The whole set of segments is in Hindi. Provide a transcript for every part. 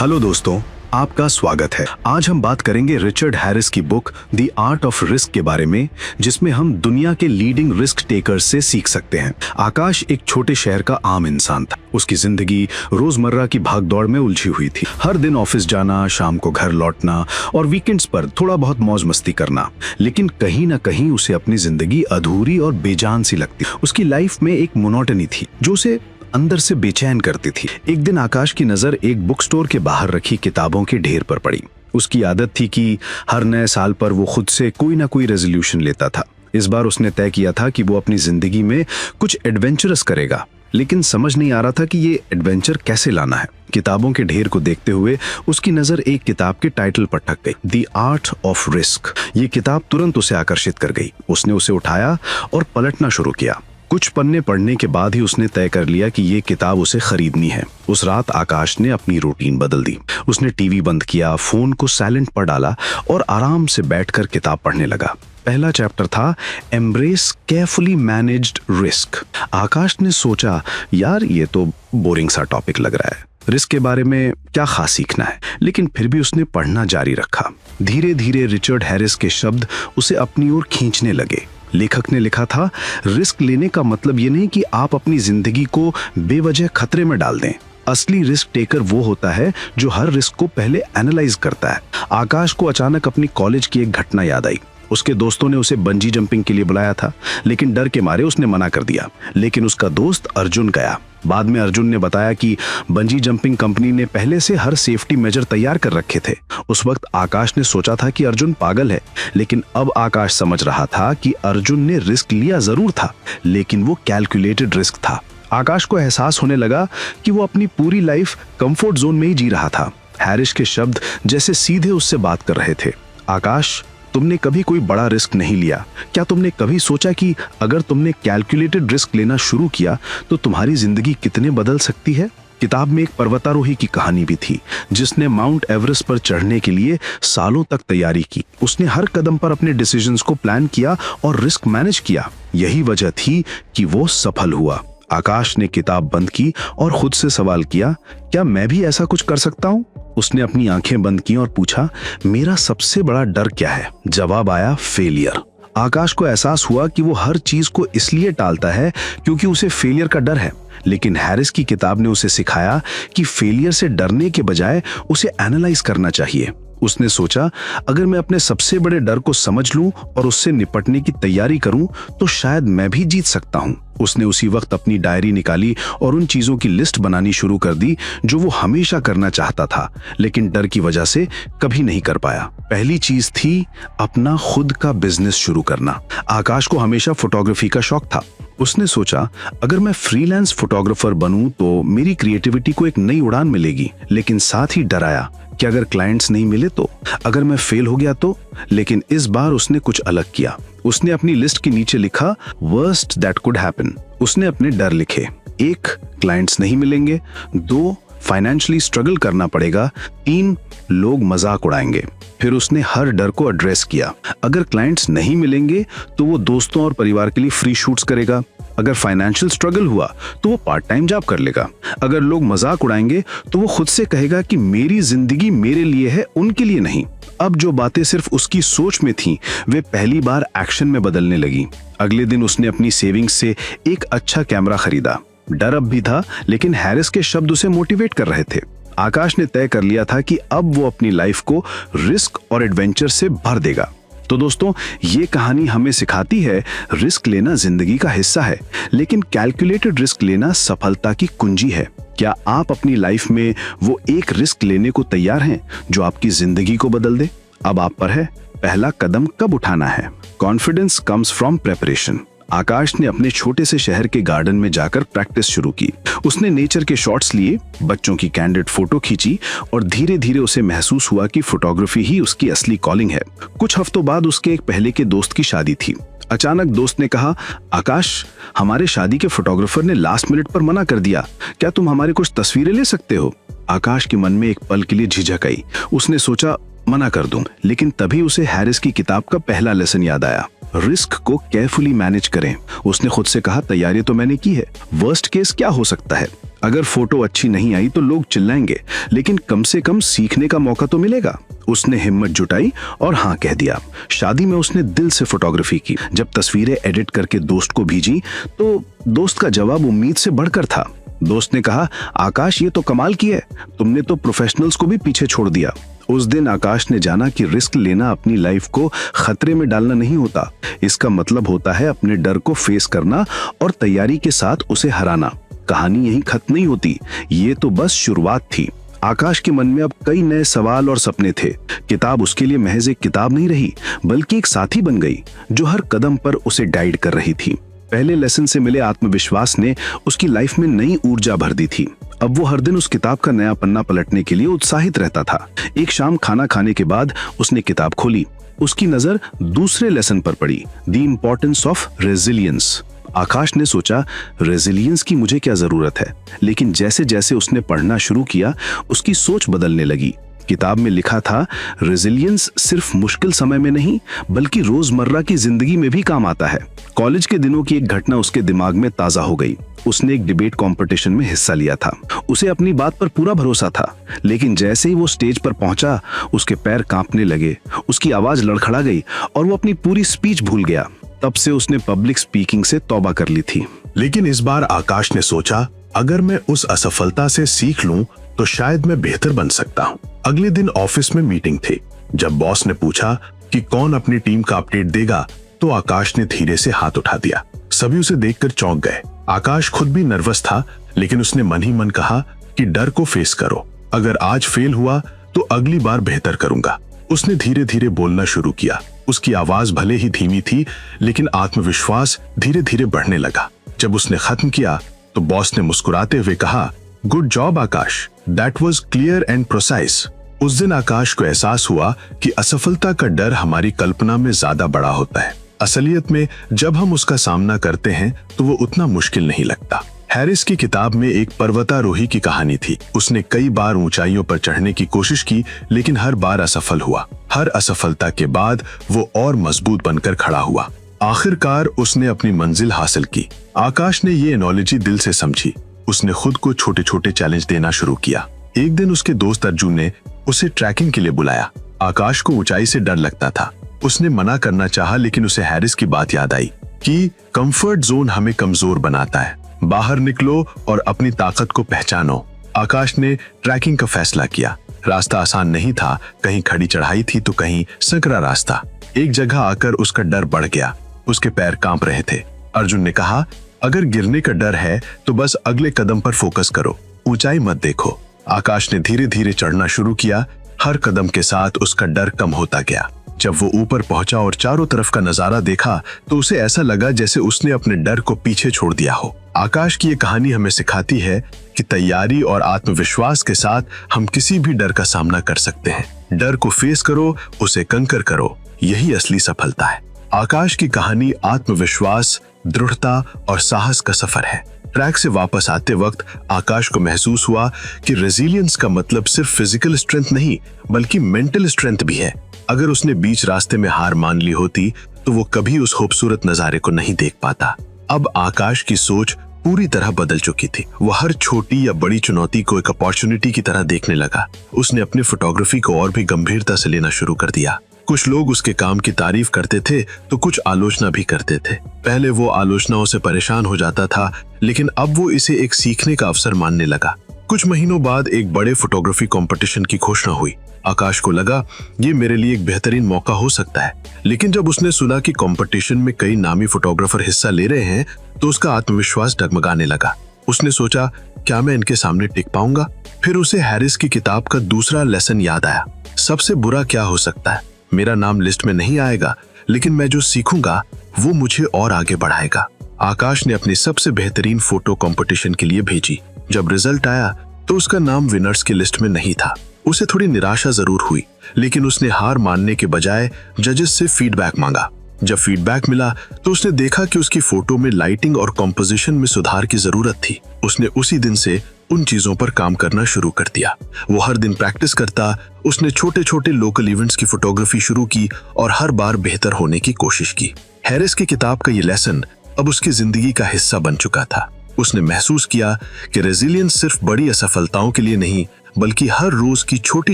हेलो दोस्तों, आपका स्वागत है। आज हम बात करेंगे रिचर्ड हैरिस की book the art of risk के बारे में, जिसमें हम दुनिया के लीडिंग रिस्क टेकर्स से सीख सकते हैं। आकाश एक छोटे शहर का आम इंसान था। उसकी जिंदगी रोजमर्रा की भागदौड़ में उलझी हुई थी। हर दिन ऑफिस जाना, शाम को घर लौटना और वीकेंड्स पर थोड़ा बहुत मौज मस्ती करना। लेकिन कहीं ना कहीं उसे अपनी जिंदगी अधूरी और बेजान सी लगती। उसकी लाइफ में एक मोनोटनी थी जो उसे अंदर से बेचैन करती थी। एक दिन आकाश की नजर एक बुक स्टोर के बाहर रखी किताबों के ढेर पर पड़ी। उसकी आदत थी कि हर नए साल पर वो खुद से कोई ना कोई रेजोल्यूशन लेता था। इस बार उसने तय किया था कि वो अपनी जिंदगी में कुछ एडवेंचरस करेगा, लेकिन समझ नहीं आ रहा था कि ये एडवेंचर कैसे लाना है। किताबों के ढेर को देखते हुए उसकी नजर एक किताब के टाइटल पर टक गई, द आर्ट ऑफ रिस्क। ये किताब तुरंत उसे आकर्षित कर गई। उसने उसे उठाया और पलटना शुरू किया। कुछ पन्ने पढ़ने के बाद ही उसने तय कर लिया कि ये किताब उसे खरीदनी है। उस रात आकाश ने अपनी रूटीन बदल दी। उसने टीवी बंद किया, फोन को साइलेंट पर डाला और आराम से बैठकर किताब पढ़ने लगा। पहला चैप्टर था एम्ब्रेस केयरफुली मैनेज्ड रिस्क। आकाश ने सोचा, यार ये तो बोरिंग सा टॉपिक लग रहा है, रिस्क के बारे में क्या खास सीखना है। लेकिन फिर भी उसने पढ़ना जारी रखा। धीरे धीरे रिचर्ड हैरिस के शब्द उसे अपनी ओर खींचने लगे। लेखक ने लिखा था, रिस्क लेने का मतलब ये नहीं कि आप अपनी जिंदगी को बेवजह खतरे में डाल दें। असली रिस्क टेकर वो होता है जो हर रिस्क को पहले एनालाइज करता है। आकाश को अचानक अपनी कॉलेज की एक घटना याद आई। उसके दोस्तों ने उसे बंजी जंपिंग के लिए बुलाया था, लेकिन डर के मारे उसने मना कर दिया। लेकिन उसका दोस्त अर्जुन गया। बाद में अर्जुन ने बताया कि बंजी जंपिंग कंपनी ने पहले से हर सेफ्टी मेजर तैयार कर रखे थे। उस वक्त आकाश ने सोचा था कि अर्जुन पागल है, लेकिन अब आकाश समझ रहा था कि अर्जुन ने रिस्क लिया जरूर था, लेकिन वो कैलकुलेटेड रिस्क था। आकाश को एहसास होने लगा कि वो अपनी पूरी लाइफ कंफर्ट जोन में ही जी रहा था। हैरिस के शब्द जैसे सीधे उससे बात कर रहे थे। आकाश, तुमने कभी कोई बड़ा रिस्क नहीं लिया। क्या तुमने कभी सोचा कि अगर तुमने कैलकुलेटेड रिस्क लेना शुरू किया तो तुम्हारी जिंदगी कितने बदल सकती है। किताब में एक पर्वतारोही की कहानी भी थी जिसने माउंट एवरेस्ट पर चढ़ने के लिए सालों तक तैयारी की। उसने हर कदम पर अपने डिसीजंस को प्लान किया और रिस्क मैनेज किया। यही वजह थी कि वो सफल हुआ। आकाश ने किताब बंद की और खुद से सवाल किया, क्या मैं भी ऐसा कुछ कर सकता हूँ? उसने अपनी आंखें बंद की और पूछा, मेरा सबसे बड़ा डर क्या है? जवाब आया, फेलियर। आकाश को एहसास हुआ कि वो हर चीज को इसलिए टालता है क्योंकि उसे फेलियर का डर है। लेकिन हैरिस की किताब ने उसे सिखाया कि फेलियर से डरने के बजाय उसे एनालाइज करना चाहिए। उसने सोचा, अगर मैं अपने सबसे बड़े डर को समझ लूं और उससे निपटने की तैयारी करूं तो शायद मैं भी जीत सकता हूं। उसने उसी वक्त अपनी डायरी निकाली और उन चीजों की लिस्ट बनानी शुरू कर दी जो वो हमेशा करना चाहता था, लेकिन डर की वजह से कभी नहीं कर पाया। पहली चीज थी अपना खुद का बिजनेस शुरू करना। आकाश को हमेशा फोटोग्राफी का शौक था। उसने सोचा, अगर मैं फ्रीलांस फोटोग्राफर बनूं तो मेरी क्रिएटिविटी को एक नई उड़ान मिलेगी। लेकिन साथ ही डराया कि अगर क्लाइंट्स नहीं मिले तो, अगर मैं फेल हो गया तो। लेकिन इस बार उसने कुछ अलग किया। उसने अपनी लिस्ट के नीचे लिखा, वर्स्ट दैट कुड हैपन। उसने अपने डर लिखे, 1 क्लाइंट्स नहीं मिलेंगे, 2 फाइनेंशियली स्ट्रगल करना पड़ेगा, 3 लोग मजाक उड़ाएंगे। फिर उसने हर डर को एड्रेस किया। अगर क्लाइंट्स नहीं मिलेंगे तो वो दोस्तों और परिवार के लिए फ्री शूट्स करेगा। अगर फाइनेंशियल स्ट्रगल हुआ तो वो पार्ट टाइम जॉब कर लेगा। अगर लोग मजाक उड़ाएंगे तो वो खुद से कहेगा कि मेरी जिंदगी मेरे लिए है, उनके लिए नहीं। अब जो बातें सिर्फ उसकी सोच में थीं, वे पहली बार एक्शन में बदलने लगी। अगले दिन उसने अपनी सेविंग्स से एक अच्छा कैमरा खरीदा। डर अब भी था, लेकिन हैरिस के शब्द उसे मोटिवेट कर रहे थे। आकाश ने तय कर लिया था कि अब वो अपनी लाइफ को रिस्क और एडवेंचर से भर देगा। तो दोस्तों, ये कहानी हमें सिखाती है, रिस्क लेना जिंदगी का हिस्सा है, लेकिन कैलकुलेटेड रिस्क लेना सफलता की कुंजी है। क्या आप अपनी लाइफ में वो एक रिस्क लेने को तैयार हैं जो आपकी जिंदगी को बदल दे? अब आप पर है, पहला कदम कब उठाना है। Confidence comes from preparation. Akash ने अपने छोटे से शहर के गार्डन में जाकर प्रैक्टिस शुरू की। उसने नेचर के शॉट्स लिए, बच्चों की कैंडिड फोटो खींची और धीरे धीरे उसे महसूस हुआ कि फोटोग्राफी ही उसकी असली कॉलिंग है। कुछ हफ्तों बाद उसके एक पहले के दोस्त की शादी थी। अचानक दोस्त ने कहा, आकाश, हमारे शादी के फोटोग्राफर ने लास्ट मिनट पर मना कर दिया, क्या तुम हमारी कुछ तस्वीरें ले सकते हो? आकाश के मन में एक पल के लिए झिझक आई। उसने सोचा, मना कर दूं, लेकिन तभी उसे हैरिस की किताब का पहला लेसन याद आया, रिस्क को केयरफुली मैनेज करें। उसने खुद से कहा, तैयारी तो मैंने की है, वर्स्ट केस क्या हो सकता है? अगर फोटो अच्छी नहीं आई तो लोग चिल्लाएंगे, लेकिन कम से कम सीखने का मौका तो मिलेगा। उसने हिम्मत जुटाई और हाँ कह दिया। शादी में उसने दिल से फोटोग्राफी की। जब तस्वीरें एडिट करके दोस्त को भेजी तो दोस्त का जवाब उम्मीद से बढ़कर था। दोस्त ने कहा, आकाश ये तो कमाल की है, तुमने तो प्रोफेशनल्स को भी पीछे छोड़ दिया। उस दिन आकाश ने जाना कि रिस्क लेना अपनी लाइफ को खतरे में डालना नहीं होता। इसका मतलब होता है अपने डर को फेस करना और तैयारी के साथ उसे हराना। कहानी यहीं खत्म नहीं होती, ये तो बस शुरुआत थी। आकाश के मन में अब कई नए सवाल और सपने थे। किताब उसके लिए महज एक किताब नहीं रही, बल्कि एक साथी बन गई जो हर कदम पर उसे गाइड कर रही थी। पहले लेसन से मिले आत्मविश्वास ने उसकी लाइफ में नई ऊर्जा भर दी थी। अब वो हर दिन उस किताब का नया पन्ना पलटने के लिए उत्साहित रहता था। एक शाम खाना खाने के बाद उसने किताब खोली। उसकी नजर दूसरे लेसन पर पड़ी, द इम्पोर्टेंस ऑफ रेजिलियंस। आकाश ने सोचा, रेजिलियंस की मुझे क्या जरूरत है, लेकिन जैसे जैसे उसने पढ़ना शुरू किया उसकी सोच बदलने लगी। किताब में लिखा था, रेजिलियंस सिर्फ मुश्किल समय में नहीं बल्कि रोजमर्रा की जिंदगी में भी काम आता है। कॉलेज के दिनों की एक घटना उसके दिमाग में ताजा हो गई। उसने एक डिबेट कंपटीशन में हिस्सा लिया था। उसे अपनी बात पर पूरा भरोसा था, लेकिन जैसे ही वो स्टेज पर पहुंचा उसके पैर कांपने लगे, उसकी आवाज लड़खड़ा गई और वो अपनी पूरी स्पीच भूल गया। तब से उसने पब्लिक स्पीकिंग से तौबा कर ली थी। लेकिन इस बार आकाश ने सोचा, अगर मैं उस असफलता से सीख लूं तो शायद मैं बेहतर बन सकता हूं। अगले दिन ऑफिस में मीटिंग थी। जब बॉस ने पूछा कि कौन अपनी टीम का अपडेट देगा तो आकाश ने धीरे से हाथ उठा दिया। सभी उसे देखकर चौंक गए। आकाश खुद भी नर्वस था, लेकिन उसने मन ही मन कहा कि डर को फेस करो, अगर आज फेल हुआ तो अगली बार बेहतर करूंगा। उसने धीरे धीरे बोलना शुरू किया। उसकी आवाज भले ही धीमी थी, लेकिन आत्मविश्वास धीरे धीरे बढ़ने लगा। जब उसने खत्म किया तो बॉस ने मुस्कुराते हुए कहा, good job Akash, that was clear and precise. उस दिन आकाश को एहसास हुआ कि असफलता का डर हमारी कल्पना में ज्यादा बड़ा होता है। असलियत में जब हम उसका सामना करते हैं तो वो उतना मुश्किल नहीं लगता। हैरिस की किताब में एक पर्वतारोही की कहानी थी। उसने कई बार ऊंचाइयों पर चढ़ने की कोशिश की, लेकिन हर बार असफल हुआ। हर असफलता के बाद वो और मजबूत बनकर खड़ा हुआ। आखिरकार उसने अपनी मंजिल हासिल की। आकाश ने ये एनोलॉजी दिल से समझी। उसने खुद को छोटे छोटे चैलेंज देना शुरू किया। एक दिन उसके दोस्त अर्जुन ने उसे ट्रैकिंग के लिए बुलाया। आकाश को ऊंचाई से डर लगता था। उसने मना करना चाहा, लेकिन उसे हैरिस की बात याद आई कि कंफर्ट जोन हमें कमजोर बनाता है, बाहर निकलो और अपनी ताकत को पहचानो। आकाश ने ट्रैकिंग का फैसला किया। रास्ता आसान नहीं था, कहीं खड़ी चढ़ाई थी तो कहीं संकरा रास्ता। एक जगह आकर उसका डर बढ़ गया। उसके पैर कांप रहे थे। अर्जुन ने कहा, अगर गिरने का डर है तो बस अगले कदम पर फोकस करो, ऊंचाई मत देखो। आकाश ने धीरे धीरे चढ़ना शुरू किया। हर कदम के साथ उसका डर कम होता गया। जब वो ऊपर पहुंचा और चारों तरफ का नजारा देखा तो उसे ऐसा लगा जैसे उसने अपने डर को पीछे छोड़ दिया हो। आकाश की ये कहानी हमें सिखाती है कि तैयारी और आत्मविश्वास के साथ हम किसी भी डर का सामना कर सकते हैं। डर को फेस करो, उसे कंकर करो, यही असली सफलता है। आकाश की कहानी आत्मविश्वास, दृढ़ता और साहस का सफर है। ट्रैक से वापस आते वक्त आकाश को महसूस हुआ कि रेजिलियंस का मतलब सिर्फ फिजिकल स्ट्रेंथ नहीं बल्कि मेंटल स्ट्रेंथ भी है। अगर उसने बीच रास्ते में हार मान ली होती तो वो कभी उस खूबसूरत नजारे को नहीं देख पाता। अब आकाश की सोच पूरी तरह बदल चुकी थी। वो हर छोटी या बड़ी चुनौती को एक अपॉर्चुनिटी की तरह देखने लगा। उसने अपनी फोटोग्राफी को और भी गंभीरता से लेना शुरू कर दिया। कुछ लोग उसके काम की तारीफ करते थे तो कुछ आलोचना भी करते थे। पहले वो आलोचनाओं से परेशान हो जाता था, लेकिन अब वो इसे एक सीखने का अवसर मानने लगा। कुछ महीनों बाद एक बड़े फोटोग्राफी कंपटीशन की घोषणा हुई। आकाश को लगा ये मेरे लिए एक बेहतरीन मौका हो सकता है, लेकिन जब उसने सुना कि कंपटीशन में कई नामी फोटोग्राफर हिस्सा ले रहे हैं तो उसका आत्मविश्वास डगमगाने लगा। उसने सोचा, क्या मैं इनके सामने टिक पाऊंगा? फिर उसे हैरिस की किताब का दूसरा लेसन याद आया। सबसे बुरा क्या हो सकता है? मेरा नाम लिस्ट में नहीं आएगा, लेकिन मैं जो सीखूंगा वो मुझे और आगे बढ़ाएगा। आकाश ने अपनी सबसे बेहतरीन फोटो कंपटीशन के लिए भेजी। जब रिजल्ट आया तो उसका नाम विनर्स की लिस्ट में नहीं था। उसे थोड़ी निराशा जरूर हुई, लेकिन उसने हार मानने के बजाय जजेस से फीडबैक मांगा। जब फीडबैक मिला तो उसने देखा कि उसकी फोटो में लाइटिंग और कॉम्पोजिशन में सुधार की जरूरत थी। उसने उसी दिन से उन चीजों पर काम करना शुरू कर दिया। वो हर दिन प्रैक्टिस करता। उसने छोटे छोटे लोकल इवेंट्स की फोटोग्राफी शुरू की और हर बार बेहतर होने की कोशिश की। हैरिस की किताब का ये लेसन अब उसकी जिंदगी का हिस्सा बन चुका था। उसने महसूस किया कि रेजिलियंस सिर्फ बड़ी असफलताओं के लिए नहीं बल्कि हर रोज की छोटी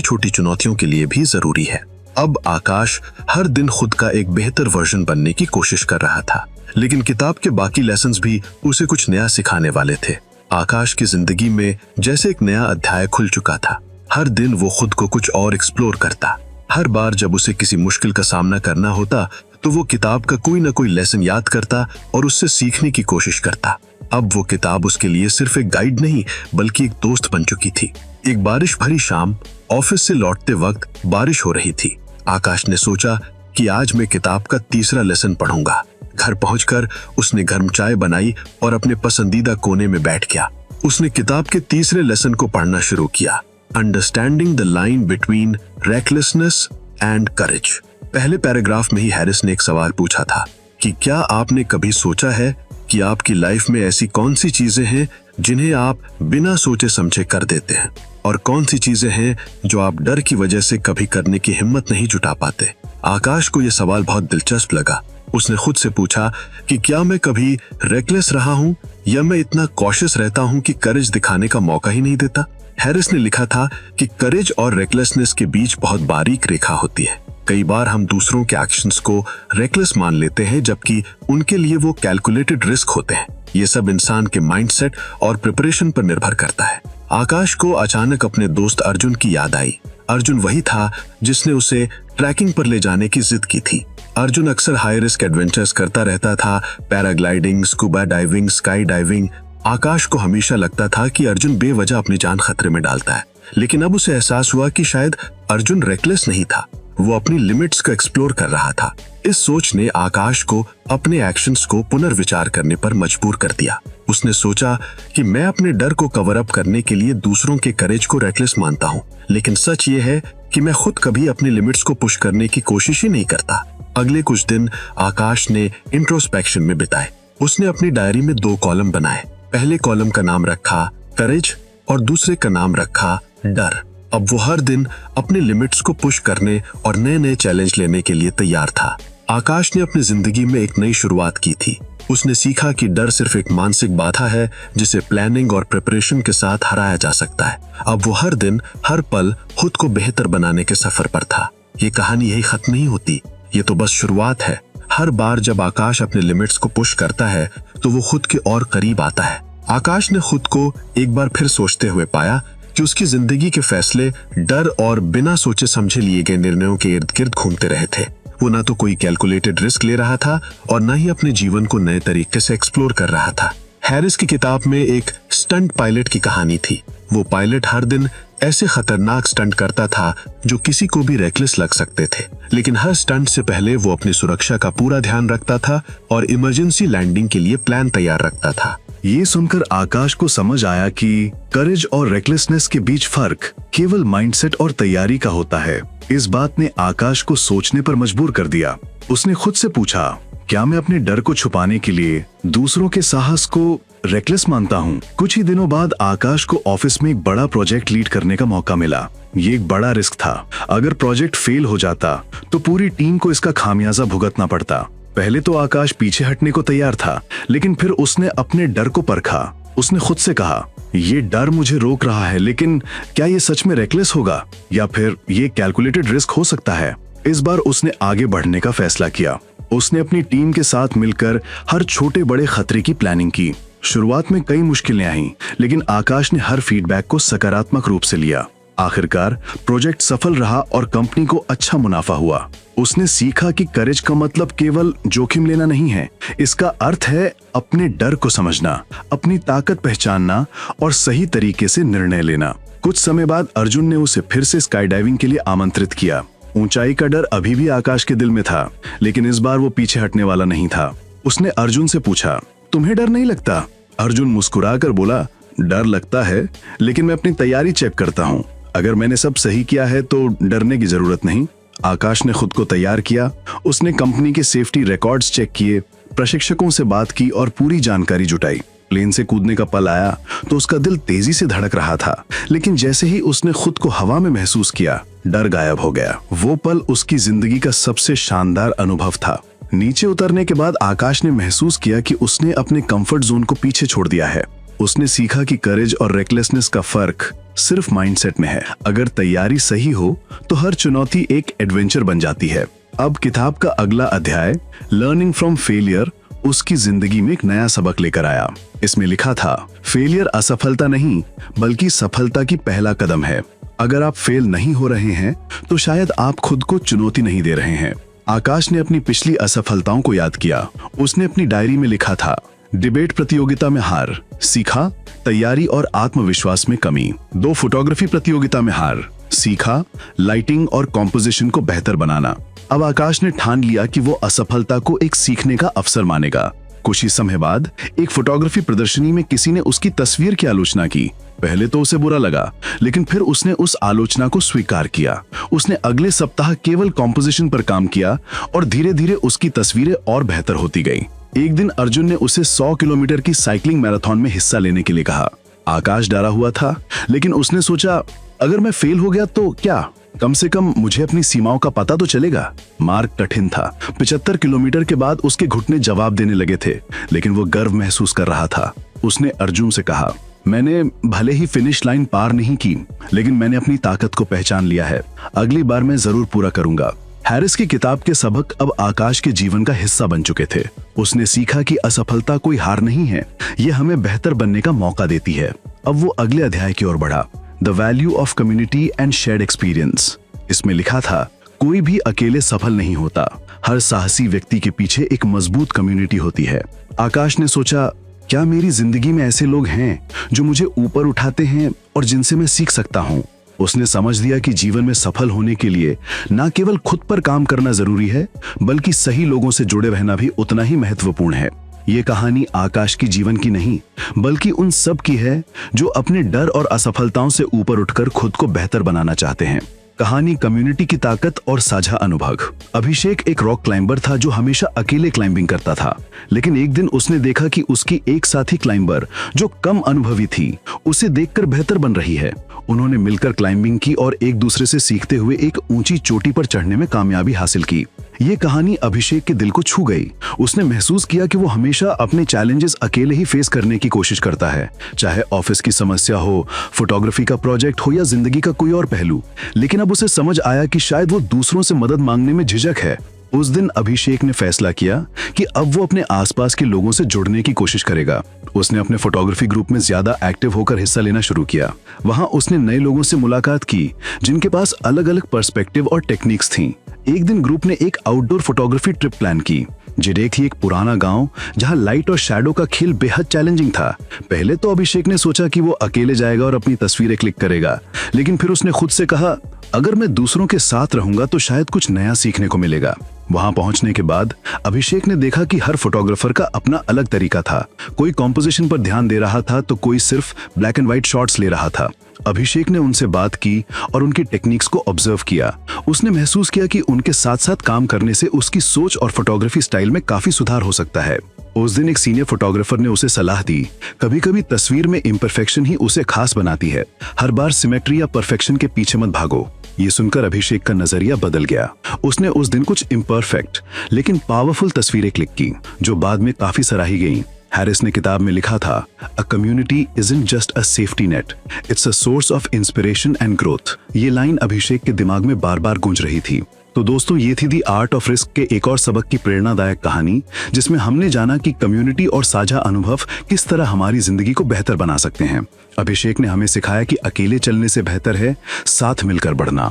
छोटी चुनौतियों के लिए भी जरूरी है। अब आकाश हर दिन खुद का एक बेहतर वर्जन बनने की कोशिश कर रहा था, लेकिन किताब के बाकी लेसन्स भी उसे कुछ नया सिखाने वाले थे। आकाश की जिंदगी में जैसे एक नया अध्याय खुल चुका था। हर दिन वो खुद को कुछ और एक्सप्लोर करता। हर बार जब उसे किसी मुश्किल का सामना करना होता तो वो किताब का कोई ना कोई लेसन याद करता और उससे सीखने की कोशिश करता। अब वो किताब उसके लिए सिर्फ एक गाइड नहीं बल्कि एक दोस्त बन चुकी थी। एक बारिश भरी शाम, ऑफिस से लौटते वक्त बारिश हो रही थी। आकाश ने सोचा कि आज मैं किताब का तीसरा लेसन पढ़ूंगा। घर पहुंचकर उसने गर्म चाय बनाई और अपने पसंदीदा कोने में बैठ गया। उसने किताब के तीसरे लेसन को पढ़ना शुरू किया, understanding the line between recklessness and courage. पहले पैराग्राफ में ही हैरिस ने एक सवाल पूछा था कि क्या आपने कभी सोचा है कि आपकी लाइफ में ऐसी कौन सी चीजें हैं जिन्हें आप बिना सोचे समझे कर देते हैं और कौन सी चीजें हैं जो आप डर की वजह से कभी करने की हिम्मत नहीं जुटा पाते। आकाश को यह सवाल बहुत दिलचस्प लगा। उसने खुद से पूछा कि क्या मैं कभी रेकलेस रहा हूं या मैं इतना कॉशियस रहता हूं कि करेज दिखाने का मौका ही नहीं देता। हैरिस ने लिखा था कि करेज और रेकलेसनेस के बीच बहुत बारीक रेखा होती है। कई बार हम दूसरों के एक्शंस को रेकलेस मान लेते हैं जबकि उनके लिए वो कैलकुलेटेड रिस्क होते हैं। ये सब इंसान के माइंडसेट और प्रिपरेशन पर निर्भर करता है। आकाश को अचानक अपने दोस्त अर्जुन की याद आई। अर्जुन वही था जिसने उसे ट्रैकिंग पर ले जाने की जिद की थी। अर्जुन अक्सर हाई रिस्क एडवेंचर्स करता रहता था, paragliding, scuba diving, skydiving. Akash को हमेशा लगता था कि अर्जुन बेवजह अपनी जान खतरे में डालता है, लेकिन अब उसे एहसास हुआ कि शायद अर्जुन रेकलेस नहीं था, वो अपनी लिमिट्स को एक्सप्लोर कर रहा था। इस सोच ने आकाश को अपने एक्शंस को पुनर्विचार करने पर मजबूर कर दिया। उसने सोचा कि मैं अपने डर को कवर अप करने के लिए दूसरों के करेज को रेकलेस मानता हूँ, लेकिन सच ये है कि मैं खुद कभी अपनी लिमिट्स को पुश करने की कोशिश ही नहीं करता। अगले कुछ दिन आकाश ने इंट्रोस्पेक्शन में बिताए। उसने अपनी डायरी में 2 कॉलम बनाए। पहले कॉलम का नाम रखा करेज और दूसरे का नाम रखा डर। अब वो हर दिन अपने लिमिट्स को पुश करने और नए नए चैलेंज लेने के लिए तैयार था। आकाश ने अपनी जिंदगी में एक नई शुरुआत की थी। उसने सीखा कि डर सिर्फ एक मानसिक बाधा है जिसे प्लानिंग और प्रिपरेशन के साथ हराया जा सकता है। अब वो हर दिन हर पल खुद को बेहतर बनाने के सफर पर था। ये कहानी यही खत्म नहीं होती, ये तो बस शुरुआत है। हर बार जब आकाश अपने लिमिट्स को पुश करता है तो वो खुद के और करीब आता है। आकाश ने खुद को एक बार फिर सोचते हुए पाया कि उसकी जिंदगी के फैसले डर और बिना सोचे समझे लिए गए निर्णयों के इर्द गिर्द घूमते रहे थे। वो ना तो कोई कैलकुलेटेड रिस्क ले रहा था और ना ही अपने जीवन को नए तरीके से एक्सप्लोर कर रहा था। हैरिस की किताब में एक स्टंट पायलट की कहानी थी। वो पायलट हर दिन ऐसे खतरनाक स्टंट करता था जो किसी को भी रेकलेस लग सकते थे, लेकिन हर स्टंट से पहले वो अपनी सुरक्षा का पूरा ध्यान रखता था और इमरजेंसी लैंडिंग के लिए प्लान तैयार रखता था। ये सुनकर आकाश को समझ आया कि करेज और रेकलेसनेस के बीच फर्क केवल माइंडसेट और तैयारी का होता है। इस बात ने आकाश को सोचने पर मजबूर कर दिया। उसने खुद से पूछा, क्या मैं अपने डर को छुपाने के लिए दूसरों के साहस को रेकलेस मानता हूँ? कुछ ही दिनों बाद आकाश को ऑफिस में एक बड़ा प्रोजेक्ट लीड करने का मौका मिला। ये एक बड़ा रिस्क था। अगर प्रोजेक्ट फेल हो जाता तो पूरी टीम को इसका खामियाजा भुगतना पड़ता। पहले तो आकाश पीछे हटने को तैयार था, लेकिन फिर उसने अपने डर को परखा। उसने खुद से कहा, ये डर मुझे रोक रहा है, लेकिन क्या ये सच में रेकलेस होगा या फिर ये कैलकुलेटेड रिस्क हो सकता है? इस बार उसने आगे बढ़ने का फैसला किया। उसने अपनी टीम के साथ मिलकर हर छोटे बड़े खतरे की प्लानिंग की। शुरुआत में कई मुश्किलें आईं, लेकिन आकाश ने हर फीडबैक को सकारात्मक रूप से लिया। आखिरकार प्रोजेक्ट सफल रहा और कंपनी को अच्छा मुनाफा हुआ। उसने सीखा कि करेज का मतलब केवल जोखिम लेना नहीं है, इसका अर्थ है अपने डर को समझना, अपनी ताकत पहचानना और सही तरीके से निर्णय लेना। कुछ समय बाद अर्जुन ने उसे फिर से स्काई डाइविंग के लिए आमंत्रित किया। ऊंचाई का डर अभी भी आकाश के दिल में था, लेकिन इस बार वो पीछे हटने वाला नहीं था। उसने अर्जुन से पूछा, तुम्हें डर नहीं लगता? अर्जुन मुस्कुराकर बोला, डर लगता है, लेकिन मैं अपनी तैयारी चेक करता हूँ। अगर मैंने सब सही किया है तो डरने की जरूरत नहीं। आकाश ने खुद को तैयार किया। उसने कंपनी के सेफ्टी रिकॉर्ड्स चेक किए, प्रशिक्षकों से बात की और पूरी जानकारी जुटाई। प्लेन से कूदने का पल आया तो उसका दिल तेजी से धड़क रहा था, लेकिन जैसे ही उसने खुद को हवा में महसूस किया, डर गायब हो गया। वो पल उसकी जिंदगी का सबसे शानदार अनुभव था। नीचे उतरने के बाद आकाश ने महसूस किया कि उसने अपने कंफर्ट जोन को पीछे छोड़ दिया है। उसने सीखा कि करेज और रेकलेसनेस का फर्क सिर्फ माइंडसेट में है। अगर तैयारी सही हो तो हर चुनौती एक एडवेंचर बन जाती है। अब किताब का अगला अध्याय लर्निंग फ्रॉम फेलियर उसकी जिंदगी में एक नया सबक लेकर आया। इसमें लिखा था, फेलियर असफलता नहीं बल्कि सफलता की पहला कदम है। अगर आप फेल नहीं हो रहे हैं तो शायद आप खुद को चुनौती नहीं दे रहे हैं। आकाश ने अपनी पिछली असफलताओं को याद किया। उसने अपनी डायरी में लिखा था, डिबेट प्रतियोगिता में हार, सीखा तैयारी और आत्मविश्वास में कमी। 2 फोटोग्राफी प्रतियोगिता में हार, सीखा लाइटिंग और कॉम्पोजिशन को बेहतर बनाना। अब आकाश ने ठान लिया कि वो असफलता को एक सीखने का अवसर मानेगा। कुछ ही समय बाद एक फोटोग्राफी प्रदर्शनी में किसी ने उसकी तस्वीर की आलोचना की। पहले तो उसे बुरा लगा, लेकिन फिर उसने उस आलोचना को स्वीकार किया। उसने अगले सप्ताह केवल कॉम्पोजिशन पर काम किया और धीरे धीरे उसकी तस्वीरें और बेहतर होती गई। एक दिन अर्जुन ने उसे 100 किलोमीटर की साइकिलिंग मैराथन में हिस्सा लेने के लिए कहा। आकाश डरा हुआ था, लेकिन उसने सोचा, अगर मैं फेल हो गया तो क्या, कम से कम मुझे अपनी सीमाओं का पता तो चलेगा। मार्ग कठिन था। 75 किलोमीटर के बाद उसके घुटने जवाब देने लगे थे, लेकिन वो गर्व महसूस कर रहा था। उसने अर्जुन से कहा, मैंने भले ही फिनिश लाइन पार नहीं की, लेकिन मैंने अपनी ताकत को पहचान लिया है। अगली बार मैं जरूर पूरा करूंगा। हैरिस की किताब के सबक अब आकाश के जीवन का हिस्सा बन चुके थे। उसने सीखा कि असफलता कोई हार नहीं है, यह हमें बेहतर बनने का मौका देती है। अब वो अगले अध्याय की ओर बढ़ा, the value of community and shared experience. इसमें लिखा था, कोई भी अकेले सफल नहीं होता, हर साहसी व्यक्ति के पीछे एक मजबूत कम्युनिटी होती है। आकाश ने सोचा, क्या मेरी जिंदगी में ऐसे लोग हैं जो मुझे ऊपर उठाते हैं और जिनसे मैं सीख सकता हूँ। उसने समझ लिया कि जीवन में सफल होने के लिए न केवल खुद पर काम करना जरूरी है, बल्कि सही लोगों से जुड़े रहना भी उतना ही महत्वपूर्ण है। ये कहानी आकाश की जीवन की नहीं, बल्कि उन सब की है जो अपने डर और असफलताओं से ऊपर उठकर खुद को बेहतर बनाना चाहते हैं। कहानी कम्युनिटी की ताकत और साझा अनुभव। अभिषेक एक रॉक क्लाइंबर था जो हमेशा अकेले क्लाइंबिंग करता था, लेकिन एक दिन उसने देखा कि उसकी एक साथी क्लाइंबर जो कम अनुभवी थी, उसे देखकर बेहतर बन रही है। उन्होंने मिलकर क्लाइंबिंग की और एक दूसरे से सीखते हुए एक ऊंची चोटी पर चढ़ने में कामयाबी हासिल की। ये कहानी अभिषेक के दिल को छू गई। उसने महसूस किया कि वो हमेशा अपने चैलेंजेस अकेले ही फेस करने की कोशिश करता है, चाहे ऑफिस की समस्या हो, फोटोग्राफी का प्रोजेक्ट हो या जिंदगी का कोई और पहलू। लेकिन अब उसे समझ आया कि शायद वो दूसरों से मदद मांगने में झिझक है। उस दिन अभिषेक ने फैसला किया कि अब वो अपने आसपास के लोगों से जुड़ने की कोशिश करेगा। उसने अपने फोटोग्राफी ग्रुप में ज्यादा एक्टिव होकर हिस्सा लेना शुरू किया। वहां उसने नए लोगों से मुलाकात की जिनके पास अलग अलग पर्सपेक्टिव और टेक्निक्स थीं। एक दिन ग्रुप ने एक आउटडोर फोटोग्राफी ट्रिप प्लान की। जिरेक थी एक पुराना गांव जहां लाइट और शैडो का खेल बेहद चैलेंजिंग था। पहले तो अभिषेक ने सोचा कि वो अकेले जाएगा और अपनी तस्वीरें क्लिक करेगा, लेकिन फिर उसने खुद से कहा, अगर मैं दूसरों के साथ रहूंगा तो शायद कुछ नया सीखने को मिलेगा। वहां पहुंचने के बाद अभिषेक ने देखा कि हर फोटोग्राफर का अपना अलग तरीका था। कोई कॉम्पोजिशन पर ध्यान दे रहा था तो कोई सिर्फ ब्लैक एंड व्हाइट शॉट्स ले रहा था। अभिषेक ने उनसे बात की और उनकी टेक्निक्स को ऑब्जर्व किया। उसने महसूस किया कि उनके साथ साथ काम करने से उसकी सोच और फोटोग्राफी स्टाइल में काफी सुधार हो सकता है। उस दिन एक सीनियर फोटोग्राफर ने उसे सलाह दी, कभी कभी तस्वीर में इम्परफेक्शन ही उसे खास बनाती है। हर बार सिमेट्री या परफेक्शन के पीछे मत भागो। ये सुनकर अभिषेक का नजरिया बदल गया। उसने उस दिन कुछ इम्परफेक्ट लेकिन पावरफुल तस्वीरें क्लिक की जो बाद में काफी सराही गईं। हैरिस ने किताब में लिखा था, a community isn't just a safety net, it's a source of inspiration and growth. ये लाइन अभिषेक के दिमाग में बार बार गूंज रही थी। तो दोस्तों, ये थी द आर्ट ऑफ रिस्क के एक और सबक की प्रेरणादायक कहानी, जिसमें हमने जाना कि कम्युनिटी और साझा अनुभव किस तरह हमारी जिंदगी को बेहतर बना सकते हैं। अभिषेक ने हमें सिखाया कि अकेले चलने से बेहतर है साथ मिलकर बढ़ना।